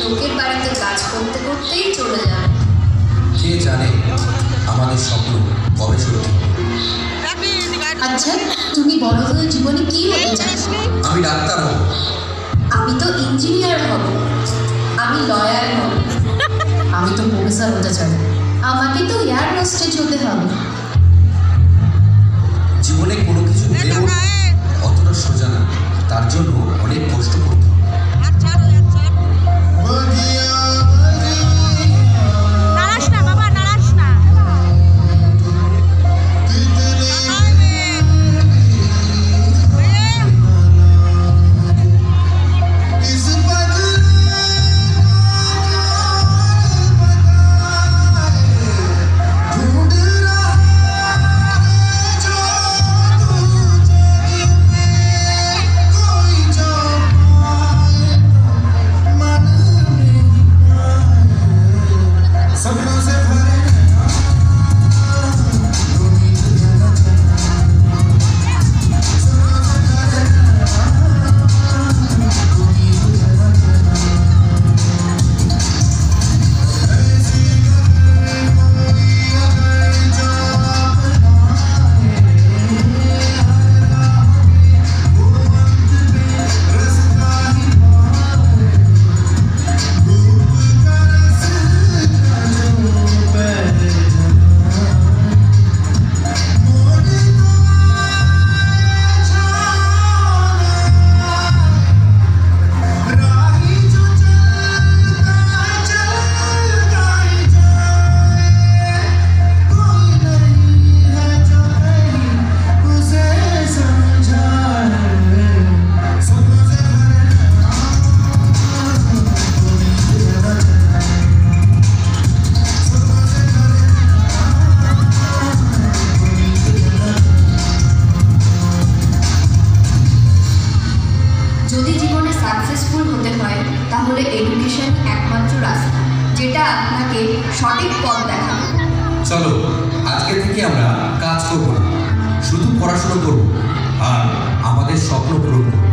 লোকের বাড়িতে কাজ করতে করতেই চলে যাবে। কে জানে আমাদের স্বপ্ন কবে সত্যি। আচ্ছা, তুমি বড় হয়ে জীবনে কি হতে চাও? আমি ডাক্তার হব। আমি তো ইঞ্জিনিয়ার হব। আমি লয়ার হব। আমি তো প্রফেসর হতে চাই। আমাকে তো এয়ার হোস্টেজ হতে হবে। জীবনে কোনো কিছু হলেও অতটা সোজা না, তার জন্য অনেক কষ্ট করতে হবে। যদি জীবনে সাকসেসফুল হতে হয় তাহলে এডুকেশন একমাত্র রাস্তা, যেটা আপনাকে সঠিক পথ দেখাবে। চলো আজকে থেকে আমরা কাজ করব না, শুধু পড়াশোনা করব আর আমাদের স্বপ্ন পূরণ করব।